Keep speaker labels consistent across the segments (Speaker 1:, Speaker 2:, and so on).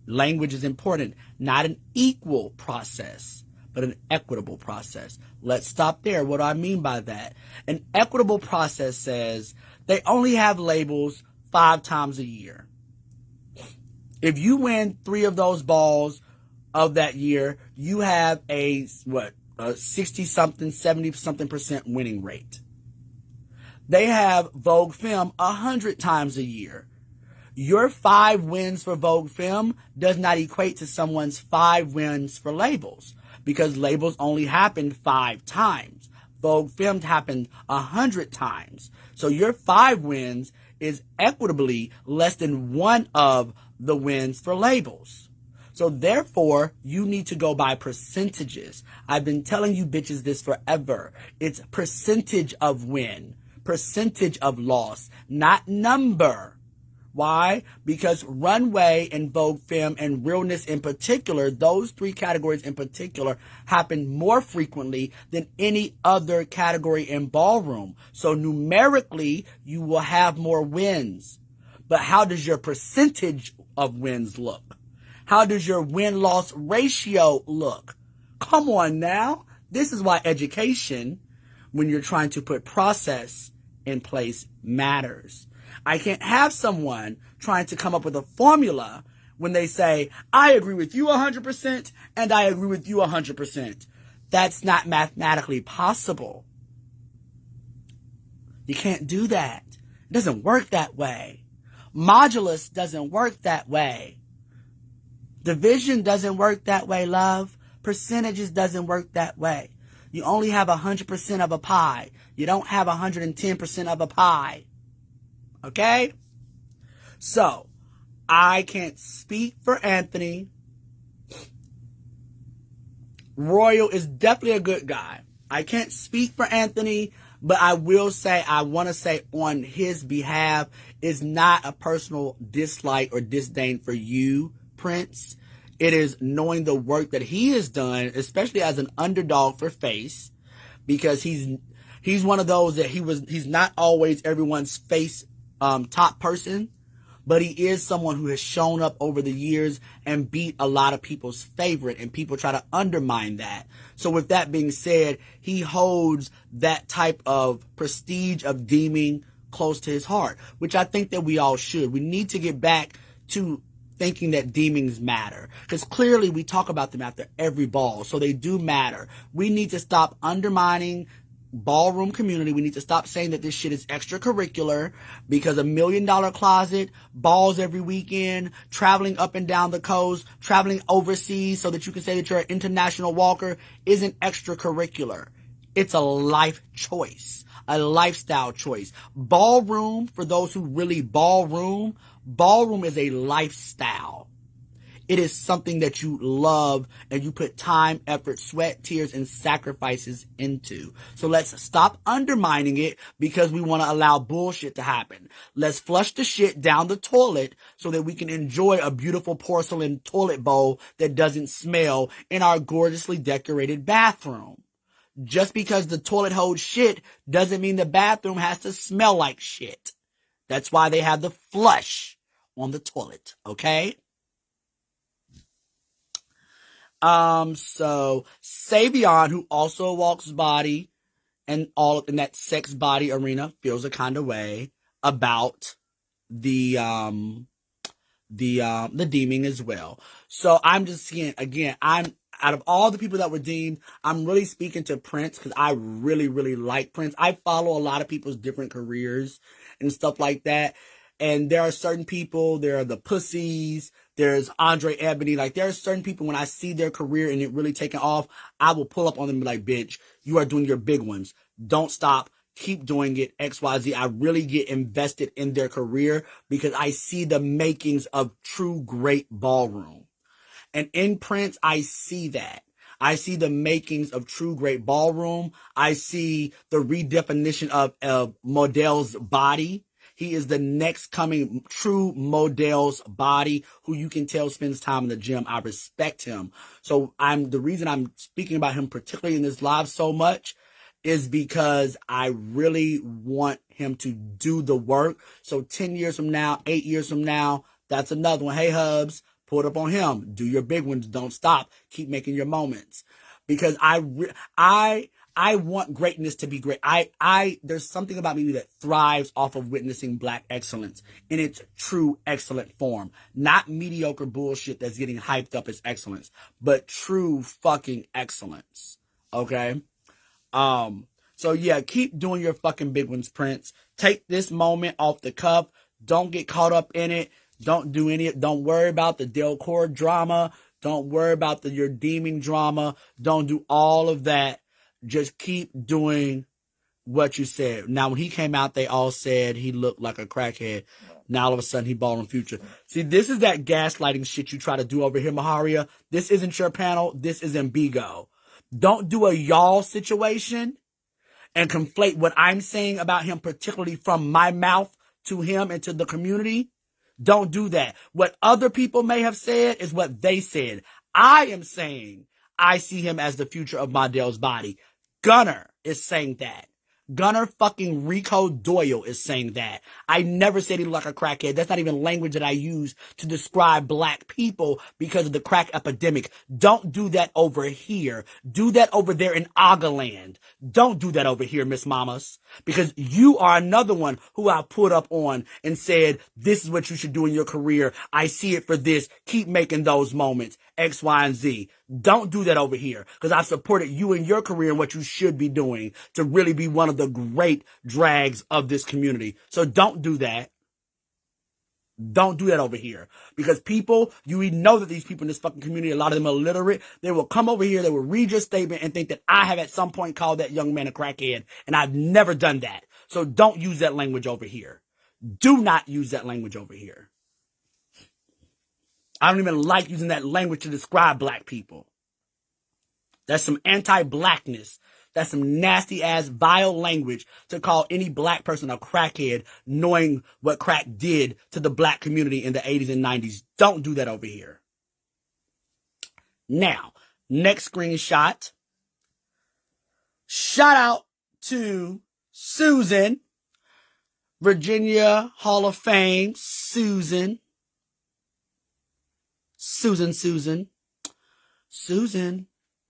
Speaker 1: Language is important, not an equal process, but an equitable process. Let's stop there. What do I mean by that? An equitable process says they only have labels 5 times a year. If you win 3 of those balls of that year, you have a 60-something, 70-something% winning rate. They have Vogue Femme 100 times a year. Your 5 wins for Vogue Femme does not equate to someone's 5 wins for labels, because labels only happen 5 times. Vogue Femme happened 100 times. So your 5 wins is equitably less than 1 of the wins for labels. So therefore, you need to go by percentages. I've been telling you bitches this forever. It's percentage of win, percentage of loss, not number. Why? Because runway and Vogue Femme and realness in particular, those 3 categories in particular, happen more frequently than any other category in ballroom. So numerically, you will have more wins. But how does your percentage of wins look? How does your win-loss ratio look? Come on now. This is why education, when you're trying to put process in place, matters. I can't have someone trying to come up with a formula when they say, I agree with you 100% and I agree with you 100%. That's not mathematically possible. You can't do that. It doesn't work that way. Modulus doesn't work that way. Division doesn't work that way, love. Percentages doesn't work that way. You only have 100% of a pie. You don't have 110% of a pie. Okay? So, I can't speak for Anthony. Royal is definitely a good guy. I can't speak for Anthony, but I will say, I want to say on his behalf, is not a personal dislike or disdain for you, Prince. It is knowing the work that he has done, especially as an underdog for face, because he's one of those that he's not always everyone's face top person, but he is someone who has shown up over the years and beat a lot of people's favorite, and people try to undermine that. So with that being said, he holds that type of prestige of deeming close to his heart, which I think that we all should. We need to get back to thinking that deemings matter, because clearly we talk about them after every ball, so they do matter. We need to stop undermining ballroom community. We need to stop saying that this shit is extracurricular, because $1 million closet, balls every weekend, traveling up and down the coast, traveling overseas so that you can say that you're an international walker isn't extracurricular. It's a life choice, a lifestyle choice. Ballroom, for those who really ballroom is a lifestyle. It is something that you love and you put time, effort, sweat, tears, and sacrifices into. So let's stop undermining it because we want to allow bullshit to happen. Let's flush the shit down the toilet so that we can enjoy a beautiful porcelain toilet bowl that doesn't smell in our gorgeously decorated bathroom. Just because the toilet holds shit doesn't mean the bathroom has to smell like shit. That's why they have the flush on the toilet, okay? So Savion, who also walks body and all in that sex body arena, feels a kind of way about the deeming as well. So I'm just seeing, again, I'm out of all the people that were deemed, I'm really speaking to Prince because I really, really like Prince. I follow a lot of people's different careers and stuff like that. And there are certain people, there are the pussies, there's Andre Ebony. Like, there are certain people, when I see their career and it really taking off, I will pull up on them and be like, bitch, you are doing your big ones. Don't stop. Keep doing it. XYZ. I really get invested in their career because I see the makings of true great ballroom. And in Prince, I see that. I see the makings of true great ballroom. I see the redefinition of Model's body. He is the next coming true Model's body, who you can tell spends time in the gym. I respect him. So the reason I'm speaking about him, particularly in this live so much, is because I really want him to do the work. So 10 years from now, 8 years from now, that's another one. Hey, Hubs, Pull it up on him. Do your big ones. Don't stop. Keep making your moments. Because I want greatness to be great. There's something about me that thrives off of witnessing Black excellence in its true excellent form. Not mediocre bullshit that's getting hyped up as excellence, but true fucking excellence. Okay? So yeah, keep doing your fucking big ones, Prince. Take this moment off the cuff. Don't get caught up in it. Don't do any. Don't worry about the Delcourt drama. Don't worry about your deeming drama. Don't do all of that. Just keep doing what you said. Now, when he came out, they all said he looked like a crackhead. Now, all of a sudden, he ballroom future. See, this is that gaslighting shit you try to do over here, Maharia. This isn't your panel. This is Ambigo. Don't do a y'all situation and conflate what I'm saying about him, particularly from my mouth to him and to the community. Don't do that. What other people may have said is what they said. I am saying I see him as the future of Mondale's body. Gunner is saying that. Gunner fucking Reeko Doyle is saying that. I never said he looked like a crackhead. That's not even language that I use to describe Black people because of the crack epidemic. Don't do that over here. Do that over there in Agaland. Don't do that over here, Miss Mamas. Because you are another one who I put up on and said, this is what you should do in your career. I see it for this. Keep making those moments. X, Y, and Z. Don't do that over here. Because I've supported you in your career and what you should be doing to really be one of the great drags of this community. So don't do that. Don't do that over here. Because people, you know that these people in this fucking community, a lot of them are illiterate. They will come over here, they will read your statement and think that I have at some point called that young man a crackhead. And I've never done that. So don't use that language over here. Do not use that language over here. I don't even like using that language to describe Black people. That's some anti-Blackness. That's some nasty ass vile language to call any Black person a crackhead, knowing what crack did to the Black community in the 80s and 90s. Don't do that over here. Now, next screenshot. Shout out to Susan, Virginia Hall of Fame, Susan,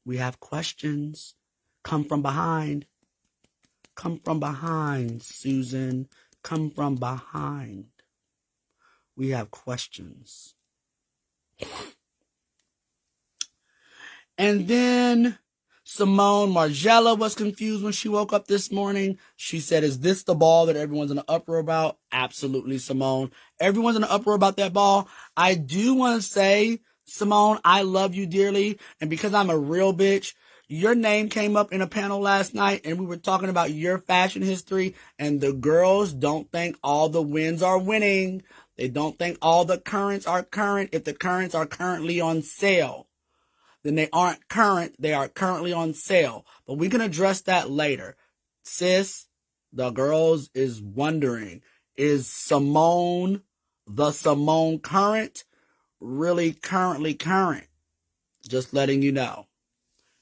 Speaker 1: we have questions. Come from behind. Come from behind, Susan. Come from behind. We have questions. And then Simone Margiela was confused when she woke up this morning. She said, is this the ball that everyone's in an uproar about? Absolutely, Simone. Everyone's in an uproar about that ball. I do want to say, Simone, I love you dearly. And because I'm a real bitch, your name came up in a panel last night and we were talking about your fashion history, and the girls don't think all the wins are winning. They don't think all the currents are current. If the currents are currently on sale, then they aren't current. They are currently on sale. But we can address that later. Sis, the girls is wondering, is Simone, the Simone current, really currently current? Just letting you know.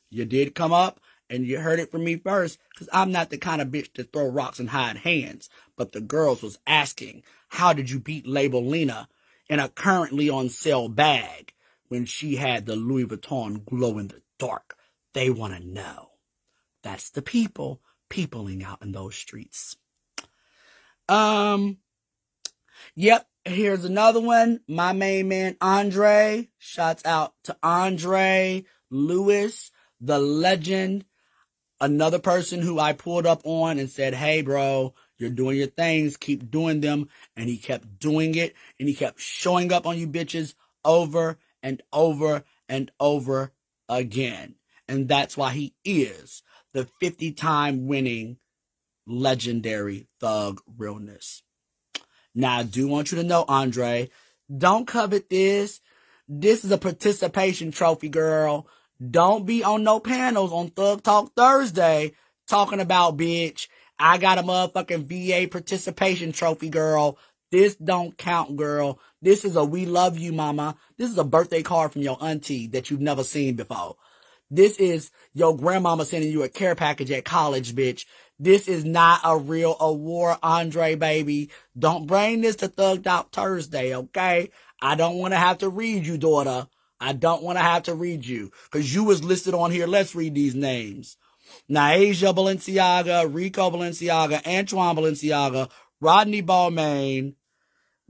Speaker 1: You did come up and you heard it from me first, because I'm not the kind of bitch to throw rocks and hide hands. But the girls was asking, how did you beat Label Lena in a currently on sale bag when she had the Louis Vuitton glow in the dark? They want to know. That's the people peopling out in those streets. Yep. Here's another one. My main man, Andre. Shouts out to Andre Lewis, the legend. Another person who I pulled up on and said, hey, bro, you're doing your things. Keep doing them. And he kept doing it. And he kept showing up on you bitches over and over and over again. And that's why he is the 50-time winning legendary thug realness. Now, I do want you to know, Andre, don't covet this. This is a participation trophy, girl. Don't be on no panels on Thug Talk Thursday talking about, bitch, I got a motherfucking VA participation trophy, girl. This don't count, girl. This is a we love you, mama. This is a birthday card from your auntie that you've never seen before. This is your grandmama sending you a care package at college, bitch. This is not a real award, Andre, baby. Don't bring this to Thug Talk Thursday, okay? I don't want to have to read you, daughter. I don't want to have to read you because you was listed on here. Let's read these names. Naija Balenciaga, Reeko Balenciaga, Antoine Balenciaga, Rodney Balmain,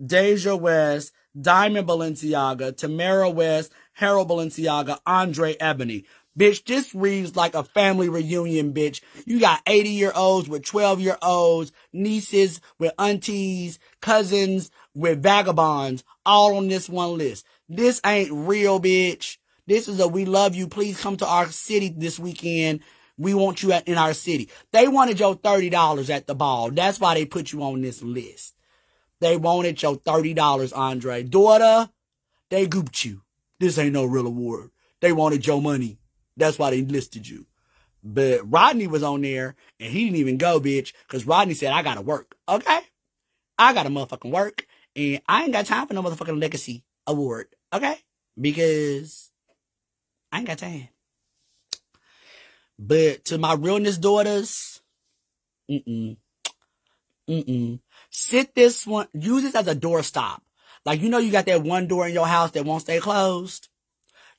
Speaker 1: Deja West, Diamond Balenciaga, Tamara West, Harold Balenciaga, Andre Ebony. Bitch, this reads like a family reunion, bitch. You got 80-year-olds with 12-year-olds, nieces with aunties, cousins with vagabonds, all on this one list. This ain't real, bitch. This is a we love you. Please come to our city this weekend. We want you in our city. They wanted your $30 at the ball. That's why they put you on this list. They wanted your $30, Andre. Daughter, they gooped you. This ain't no real award. They wanted your money. That's why they listed you. But Rodney was on there, and he didn't even go, bitch, because Rodney said, I gotta work. Okay? I gotta motherfucking work, and I ain't got time for no motherfucking legacy award. Okay? Because I ain't got time. But to my realness daughters, sit this one, use this as a doorstop. Like, you know, you got that one door in your house that won't stay closed.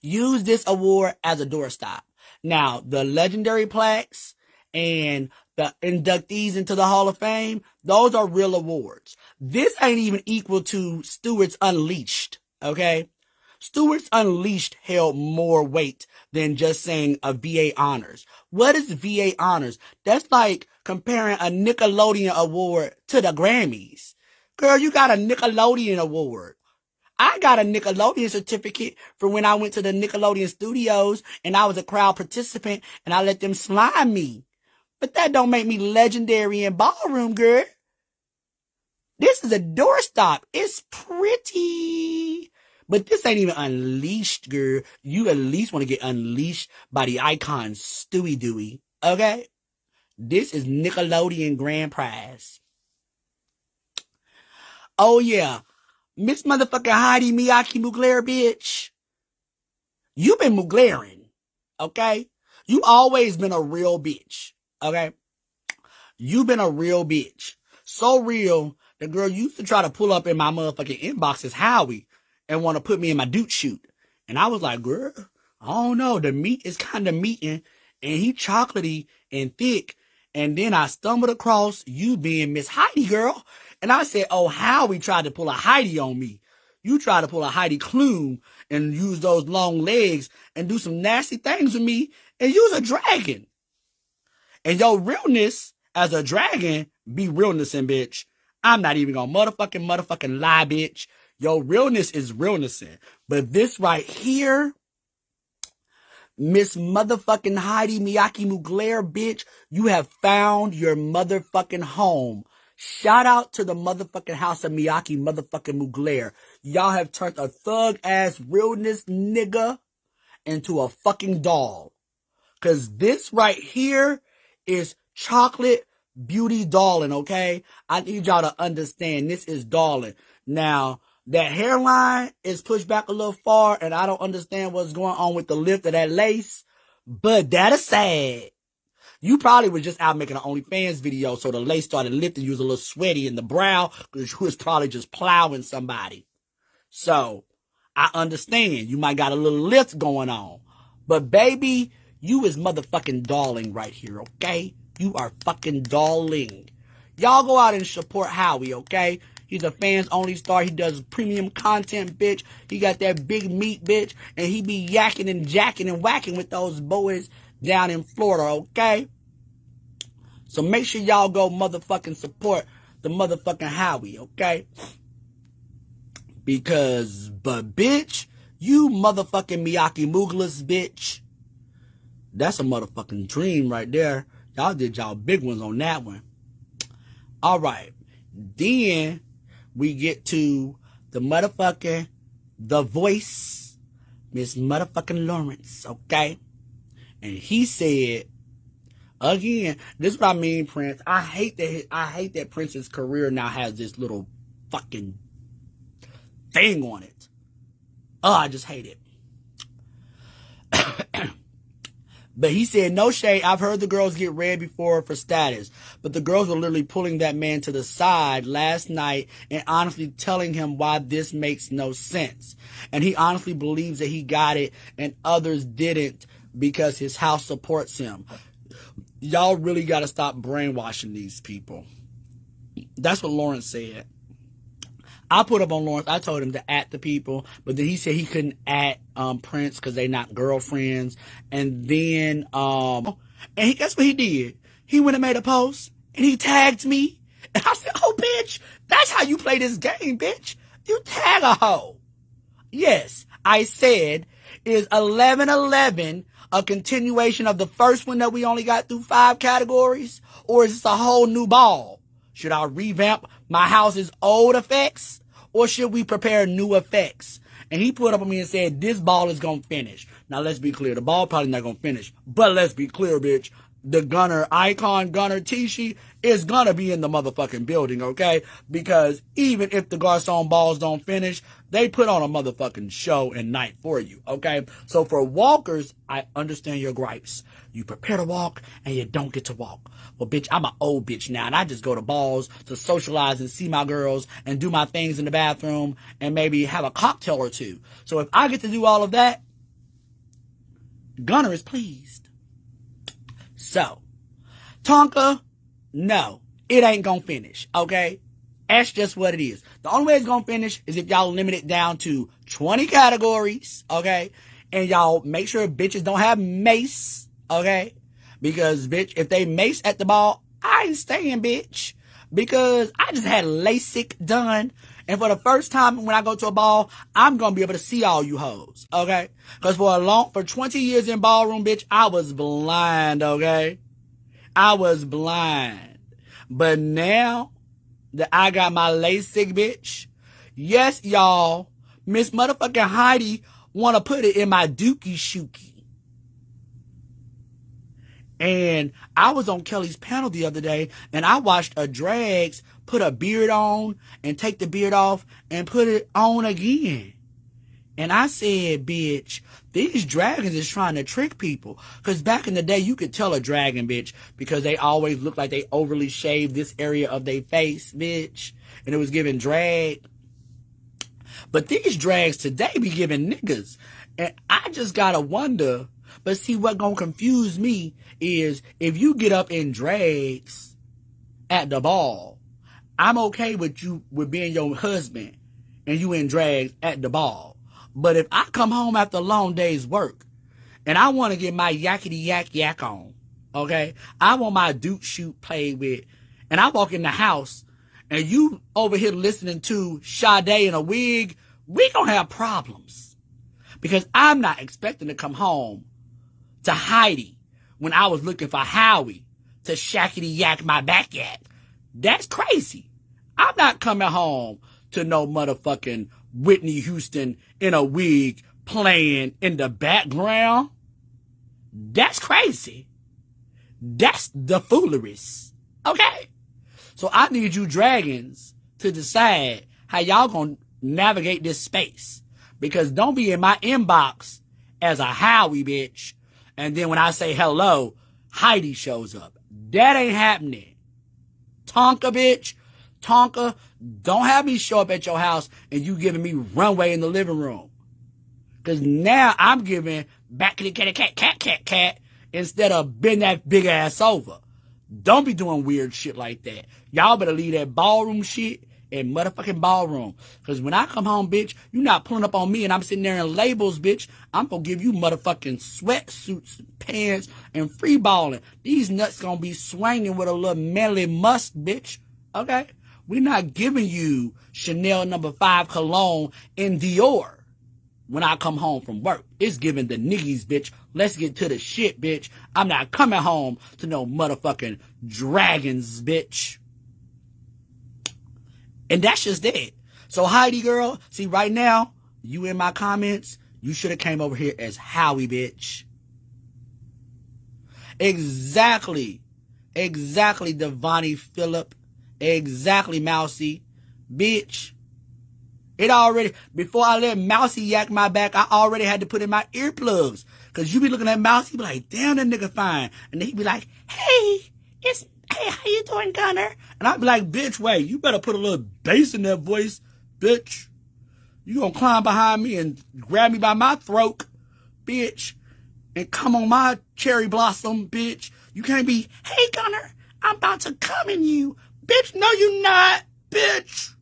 Speaker 1: Use this award as a doorstop. Now, the legendary plaques and the inductees into the Hall of Fame, those are real awards. This ain't even equal to Stewart's Unleashed, okay? Stewart's Unleashed held more weight than just saying a VA Honors. What is VA Honors? That's like comparing a Nickelodeon award to the Grammys. Girl, you got a Nickelodeon award. I got a Nickelodeon certificate for when I went to the Nickelodeon studios and I was a crowd participant and I let them slime me. But that don't make me legendary in ballroom, girl. This is a doorstop. It's pretty. But this ain't even unleashed, girl. You at least want to get unleashed by the icon Stewie Dewey. Okay? This is Nickelodeon Grand Prize. Oh, yeah. Miss motherfucking Heidi Miyake Mugler, bitch. You been Muglerin. Okay? You always been a real bitch. Okay? You been a real bitch. So real, the girl used to try to pull up in my motherfucking inbox as Howie and want to put me in my dude shoot. And I was like, girl, I don't know. The meat is kind of meating and he chocolatey and thick. And then I stumbled across you being Miss Heidi, girl. And I said, oh, Howie tried to pull a Heidi on me. You tried to pull a Heidi Klum and use those long legs and do some nasty things with me and use a dragon. And your realness as a dragon be realnessing, bitch. I'm not even gonna motherfucking lie, bitch. Your realness is realnessing. But this right here, Miss motherfucking Heidi Miyake Mugler, bitch, you have found your motherfucking home. Shout out to the motherfucking house of Miyake motherfucking Mugler. Y'all have turned a thug-ass realness nigga into a fucking doll. Cause this right here is chocolate beauty darling, okay? I need y'all to understand this is darling. Now, that hairline is pushed back a little far, and I don't understand what's going on with the lift of that lace, but that is sad. You probably was just out making an OnlyFans video, so the lace started lifting. You was a little sweaty in the brow, because you was probably just plowing somebody. So, I understand. You might got a little lift going on. But baby, you is motherfucking darling right here, okay? You are fucking darling. Y'all go out and support Howie, okay? He's a fans only star. He does premium content, bitch. He got that big meat, bitch. And he be yakking and jacking and whacking with those boys down in Florida, okay? So make sure y'all go motherfucking support the motherfucking Howie, okay? Because, but bitch, you motherfucking Miyake Mugler's bitch. That's a motherfucking dream right there. Y'all did y'all big ones on that one. All right. Then we get to the motherfucking The Voice, Miss motherfucking Lawrence, okay? And he said, again, this is what I mean, Prince. I hate that Prince's career now has this little fucking thing on it. Oh, I just hate it. But he said, no shade. I've heard the girls get red before for status. But the girls were literally pulling that man to the side last night and honestly telling him why this makes no sense. And he honestly believes that he got it and others didn't because his house supports him. Y'all really got to stop brainwashing these people. That's what Lawrence said. I put up on Lawrence. I told him to at the people, but then he said he couldn't at Prince because they not girlfriends. And then guess what he did? He went and made a post and he tagged me. And I said, "Oh, bitch, that's how you play this game, bitch. You tag a hoe." Yes, I said, is 11-11 a continuation of the first one that we only got through 5 categories, or is this a whole new ball? Should I revamp my house's old effects, or should we prepare new effects? And he put up on me and said, this ball is going to finish. Now, let's be clear. The ball probably not going to finish. But let's be clear, bitch. The gunner, icon gunner, Tisci, is going to be in the motherfucking building, okay? Because even if the Garcon balls don't finish, they put on a motherfucking show and night for you, okay? So for walkers, I understand your gripes. You prepare to walk and you don't get to walk. Well, bitch, I'm an old bitch now, and I just go to balls to socialize and see my girls and do my things in the bathroom and maybe have a cocktail or two. So if I get to do all of that, Gunner is pleased. So, Tonka, no, it ain't gonna finish, okay? That's just what it is. The only way it's gonna finish is if y'all limit it down to 20 categories, okay? And y'all make sure bitches don't have mace, okay? Because, bitch, if they mace at the ball, I ain't staying, bitch. Because I just had LASIK done. And for the first time when I go to a ball, I'm going to be able to see all you hoes, okay? Because for 20 years in ballroom, bitch, I was blind, okay? I was blind. But now that I got my LASIK, bitch, yes, y'all, Miss motherfucking Heidi want to put it in my dookie shookie. And I was on Kelly's panel the other day, and I watched a drags put a beard on and take the beard off and put it on again. And I said, bitch, these dragons is trying to trick people. Because back in the day, you could tell a dragon, bitch, because they always look like they overly shaved this area of their face, bitch. And it was giving drag. But these drags today be giving niggas. And I just gotta wonder. But see, what gonna confuse me is if you get up in drags at the ball, I'm okay with you with being your husband and you in drags at the ball. But if I come home after a long day's work and I want to get my yakety yak on, okay, I want my dude shoot played with, and I walk in the house and you over here listening to Sade in a wig, we gonna have problems. Because I'm not expecting to come home to Heidi when I was looking for Howie to shackety yak my back at. That's crazy. I'm not coming home to no motherfucking Whitney Houston in a wig playing in the background. That's crazy. That's the fooleries. Okay? So I need you dragons to decide how y'all gonna navigate this space. Because don't be in my inbox as a Howie bitch. And then when I say hello, Heidi shows up. That ain't happening. Tonka, bitch. Tonka, don't have me show up at your house and you giving me runway in the living room. Because now I'm giving back to the cat instead of bend that big ass over. Don't be doing weird shit like that. Y'all better leave that ballroom shit in motherfucking ballroom. Because when I come home, bitch, you not pulling up on me and I'm sitting there in labels, bitch. I'm going to give you motherfucking sweatsuits, pants, and free balling. These nuts going to be swinging with a little manly musk, bitch. Okay? We're not giving you Chanel No. 5 cologne in Dior when I come home from work. It's giving the niggies, bitch. Let's get to the shit, bitch. I'm not coming home to no motherfucking dragons, bitch. And that's just it. So Heidi, girl, see right now, you in my comments, you should have came over here as Howie, bitch. Exactly. Exactly, Devani Phillip. Exactly, Mousy. Bitch. It already, before I let Mousy yak my back, I already had to put in my earplugs. Cause you be looking at Mousy, be like, damn, that nigga fine. And then he be like, hey, how you doing, Gunner? And I be like, bitch, wait, you better put a little bass in that voice, bitch. You gonna climb behind me and grab me by my throat, bitch, and come on my cherry blossom, bitch. You can't be, hey, Gunner, I'm about to come in you. Bitch, no, you not, bitch.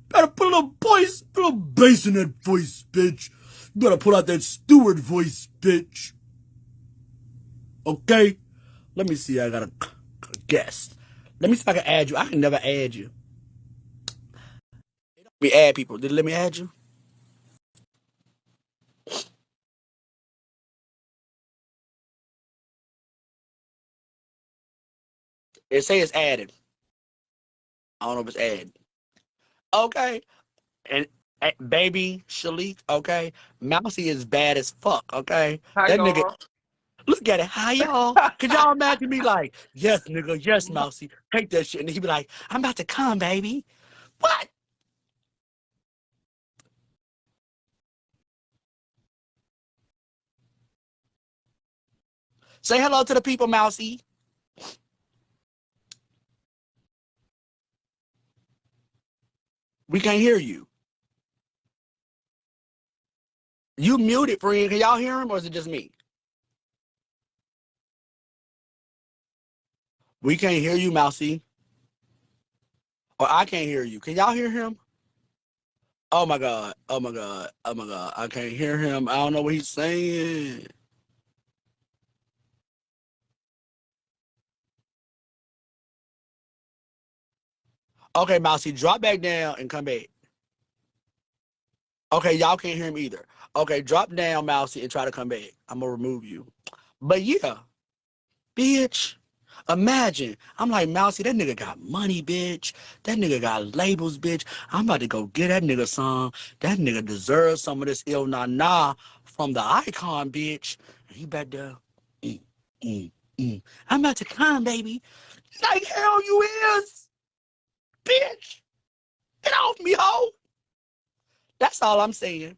Speaker 1: Better put a little voice, put a little bass in that voice, bitch. You better put out that Stewart voice, bitch. Okay? Let me see. I got a guest. Let me see if I can add you. I can never add you. Let me add people. Did it let me add you? It says it's added. I don't know if it's added. Okay. And baby Shalik, okay? Mousy is bad as fuck, okay?
Speaker 2: Hi,
Speaker 1: That nigga,
Speaker 2: y'all.
Speaker 1: look at it. Hi, y'all. Could y'all imagine me like, yes, nigga, yes, Mousy. Take that shit. And he be like, I'm about to come, baby. What? Say hello to the people, Mousy. We can't hear you. You muted, friend. Can y'all hear him or is it just me? We can't hear you, Mousy. Or I can't hear you. Can y'all hear him? Oh my God. Oh my God. Oh my God. I can't hear him. I don't know what he's saying. Okay, Mousy, drop back down and come back. Okay, y'all can't hear him either. Okay, drop down, Mousy, and try to come back. I'm gonna remove you. But yeah, bitch. Imagine. I'm like, Mousy, that nigga got money, bitch. That nigga got labels, bitch. I'm about to go get that nigga some. That nigga deserves some of this ill nah nah from the icon, bitch. And he back there. Mm, mm, mm. I'm about to come, baby. Like hell you is, bitch. Get off me, hoe. That's all I'm saying.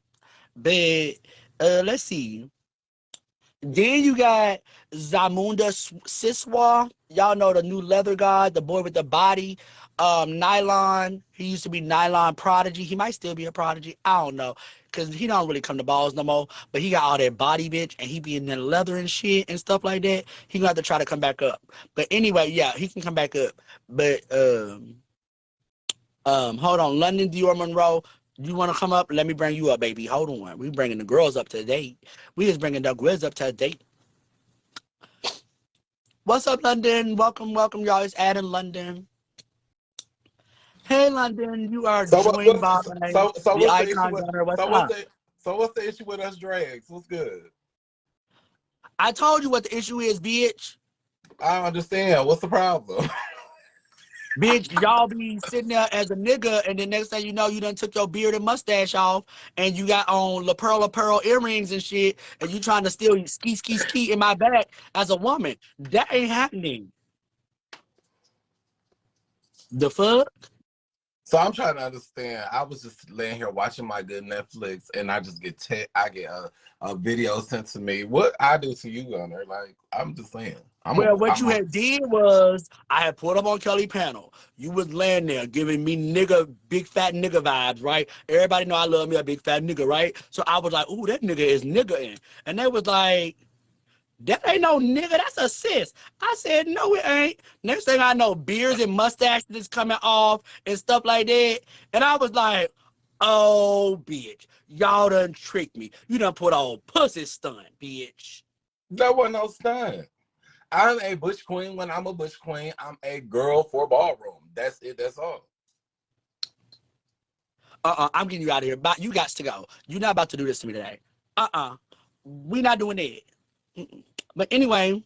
Speaker 1: But let's see. Then you got Zamunda Siswa. Y'all know the new leather guy, the boy with the body. Nylon. He used to be Nylon Prodigy. He might still be a prodigy. I don't know. Cause he don't really come to balls no more. But he got all that body, bitch, and he be in the leather and shit and stuff like that. He gonna have to try to come back up. But anyway, yeah, he can come back up. But hold on, London Dior Monroe. You want to come up? Let me bring you up, baby. Hold on. We bringing the girls up to date. We just bringing the girls up to date. What's up, London? Welcome, welcome, y'all. It's Adam London. Hey, London. You are
Speaker 2: So
Speaker 1: joined by the
Speaker 2: what's the issue
Speaker 1: icon
Speaker 2: with
Speaker 1: gunner. What's
Speaker 2: so what's
Speaker 1: up?
Speaker 2: the so what's the issue with us drags? What's good?
Speaker 1: I told you what the issue is, bitch.
Speaker 2: I don't understand. What's the problem?
Speaker 1: Bitch, y'all be sitting there as a nigga, and then next thing you know, you done took your beard and mustache off, and you got on La Pearl earrings and shit, and you trying to steal ski in my back as a woman. That ain't happening. The fuck?
Speaker 2: So I'm trying to understand. I was just laying here watching my good Netflix, and I just I get a video sent to me. What I do to you, Gunner? Like I'm just saying.
Speaker 1: Well, what you had did was I had put up on Kelly panel. You was laying there giving me nigga, big fat nigga vibes, right? Everybody know I love me a big fat nigga, right? So I was like, ooh, that nigga is nigga. And they was like, that ain't no nigga, that's a sis. I said, no, it ain't. Next thing I know, beards and mustaches is coming off and stuff like that. And I was like, oh, bitch, y'all done tricked me. You done put on pussy stunt, bitch.
Speaker 2: That wasn't no stunt. I'm a butch queen. When I'm a butch queen, I'm a girl for ballroom. That's it. That's all.
Speaker 1: I'm getting you out of here. But you got to go. You're not about to do this to me today. We not doing that. But anyway,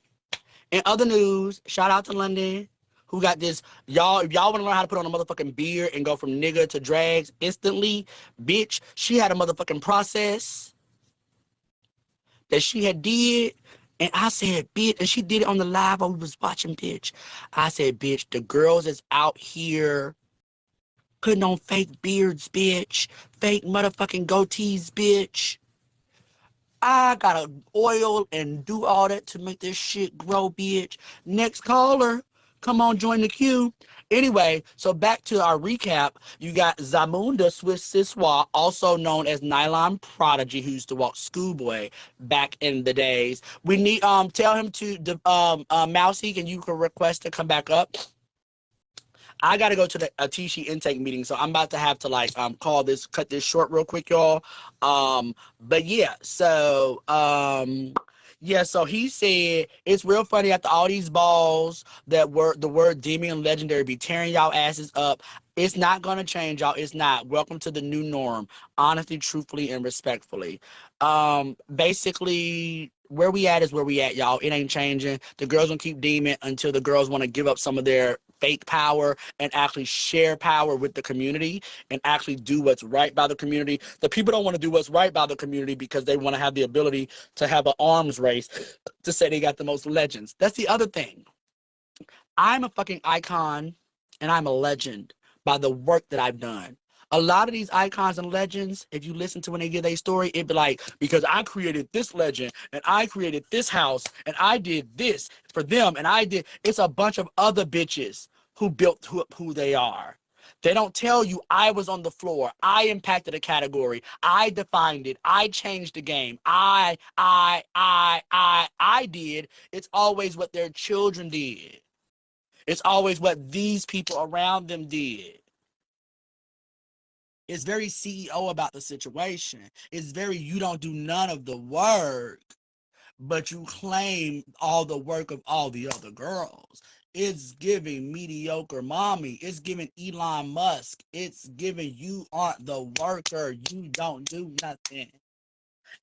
Speaker 1: in other news, shout out to London, who got this. Y'all, if y'all want to learn how to put on a motherfucking beard and go from nigga to drags instantly, bitch, she had a motherfucking process that she had did. And I said, bitch, and she did it on the live while we was watching, bitch. I said, bitch, the girls is out here Putting on fake beards, bitch. Fake motherfucking goatees, bitch. I gotta oil and do all that to make this shit grow, bitch. Next caller, come on, join the queue. Anyway, so back to our recap. You got Zamunda Swiss Siswa, also known as Nylon Prodigy, who used to walk Schoolboy back in the days. We need tell him to Mousy, and you can request to come back up. I gotta go to the Tisci intake meeting, so I'm about to have to like cut this short real quick, y'all. But yeah, so he said it's real funny after all these balls that were the word demon and legendary be tearing y'all asses up. It's not gonna change, y'all. It's not. Welcome to the new norm. Honestly, truthfully, and respectfully. Basically, where we at is where we at, y'all. It ain't changing. The girls gonna keep demon until the girls want to give up some of their fake power and actually share power with the community and actually do what's right by the community. The people don't want to do what's right by the community because they want to have the ability to have an arms race to say they got the most legends. That's the other thing. I'm a fucking icon and I'm a legend by the work that I've done. A lot of these icons and legends, if you listen to when they give their story, it'd be like, because I created this legend and I created this house and I did this for them and I did. It's a bunch of other bitches who built who they are. They don't tell you I was on the floor. I impacted a category. I defined it. I changed the game. I did. It's always what their children did. It's always what these people around them did. It's very CEO about the situation. It's very you don't do none of the work, but you claim all the work of all the other girls. It's giving mediocre mommy. It's giving Elon Musk. It's giving you aren't the worker. You don't do nothing.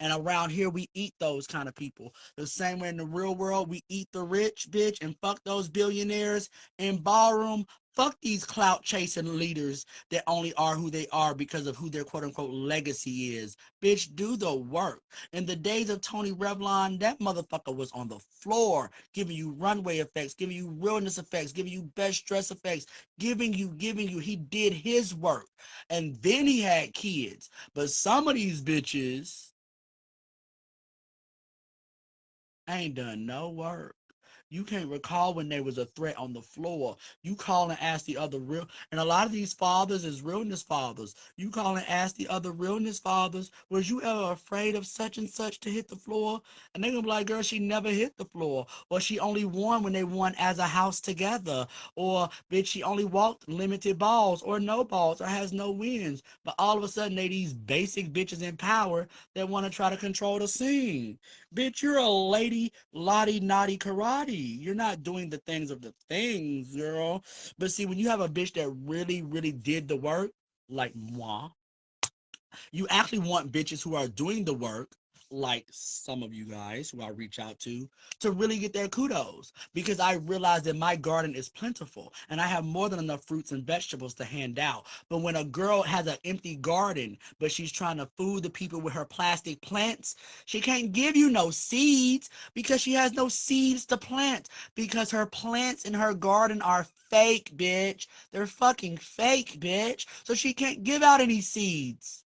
Speaker 1: And around here, we eat those kind of people. The same way in the real world, we eat the rich, bitch, and fuck those billionaires. In ballroom, fuck these clout chasing leaders that only are who they are because of who their quote unquote legacy is. Bitch, do the work. In the days of Tony Revlon, that motherfucker was on the floor giving you runway effects, giving you realness effects, giving you best dress effects, giving you. He did his work. And then he had kids. But some of these bitches ain't done no work. You can't recall when there was a threat on the floor. You call and ask the other real, and a lot of these fathers is realness fathers. You call and ask the other realness fathers, was you ever afraid of such and such to hit the floor? And they're gonna be like, girl, she never hit the floor. Or she only won when they won as a house together. Or bitch, she only walked limited balls or no balls or has no wins. But all of a sudden they these basic bitches in power that want to try to control the scene. Bitch, you're a lady, lottie, naughty, karate. You're not doing the things of the things, girl. But see, when you have a bitch that really, really did the work, like moi, you actually want bitches who are doing the work, like some of you guys who I reach out to really get their kudos. Because I realize that my garden is plentiful and I have more than enough fruits and vegetables to hand out. But when a girl has an empty garden, but she's trying to food the people with her plastic plants, she can't give you no seeds because she has no seeds to plant. Because her plants in her garden are fake, bitch. They're fucking fake, bitch. So she can't give out any seeds.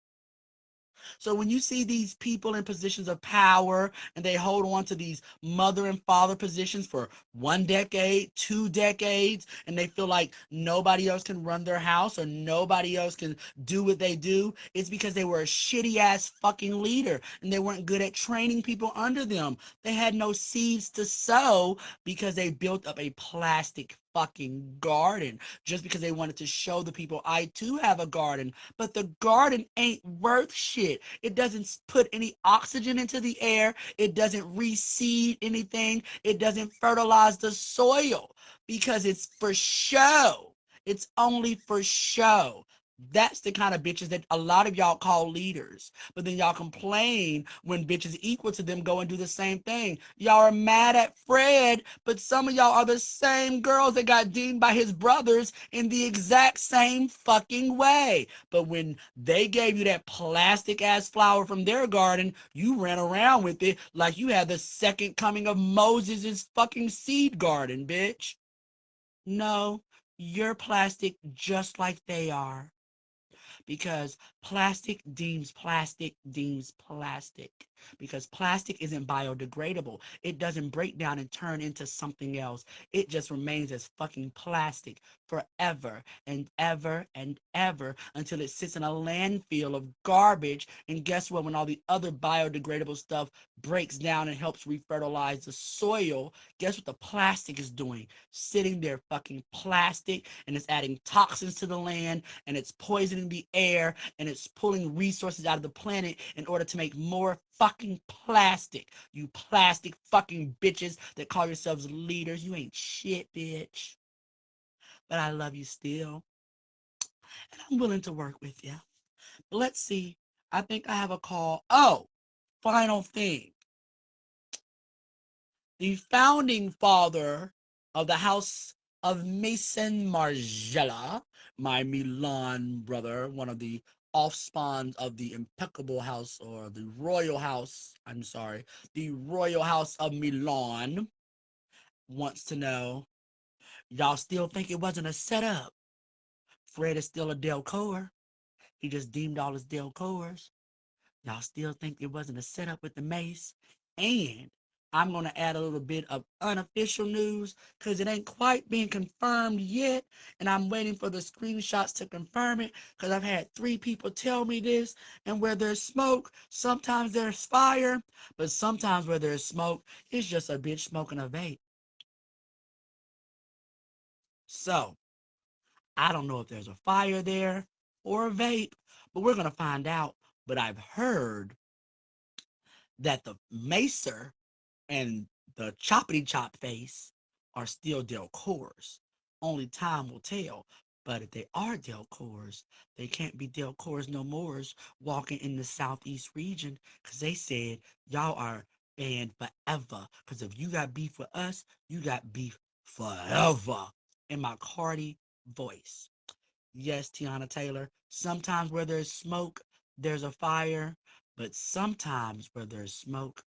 Speaker 1: So when you see these people in positions of power and they hold on to these mother and father positions for 1 decade, 2 decades, and they feel like nobody else can run their house or nobody else can do what they do, it's because they were a shitty ass fucking leader and they weren't good at training people under them. They had no seeds to sow because they built up a plastic fucking garden just because they wanted to show the people I too have a garden. But the garden ain't worth shit. It doesn't put any oxygen into the air. It doesn't reseed anything. It doesn't fertilize the soil because it's for show. It's only for show. That's the kind of bitches that a lot of y'all call leaders. But then y'all complain when bitches equal to them go and do the same thing. Y'all are mad at Fred, but some of y'all are the same girls that got deemed by his brothers in the exact same fucking way. But when they gave you that plastic ass flower from their garden, you ran around with it like you had the second coming of Moses' fucking seed garden, bitch. No, you're plastic just like they are. because plastic, because plastic isn't biodegradable. It doesn't break down and turn into something else. It just remains as fucking plastic forever and ever and ever until it sits in a landfill of garbage. And guess what? When all the other biodegradable stuff breaks down and helps refertilize the soil, guess what the plastic is doing? Sitting there fucking plastic, and it's adding toxins to the land, and it's poisoning the air, and it's pulling resources out of the planet in order to make more fucking plastic. You plastic fucking bitches that call yourselves leaders. You ain't shit, bitch. But I love you still. And I'm willing to work with you. But let's see. I think I have a call. Oh, final thing. The founding father of the House of Mason Margiela, my Milan brother, one of the offspawns of the impeccable house, or the royal house, I'm sorry, the royal house of Milan, wants to know, y'all still think it wasn't a setup? Fred is still a Delcour. He just deemed all his Delcours. Y'all still think it wasn't a setup with the mace? And I'm going to add a little bit of unofficial news because it ain't quite been confirmed yet. And I'm waiting for the screenshots to confirm it because I've had 3 people tell me this. And where there's smoke, sometimes there's fire. But sometimes where there's smoke, it's just a bitch smoking a vape. So I don't know if there's a fire there or a vape, but we're going to find out. But I've heard that the macer and the choppity chop face are still Delcours. Only time will tell. But if they are Delcours, they can't be Delcours no mores walking in the southeast region because they said y'all are banned forever. Because if you got beef with us, you got beef forever. In my Cardi voice. Yes, Tiana Taylor. Sometimes where there's smoke, there's a fire. But sometimes where there's smoke,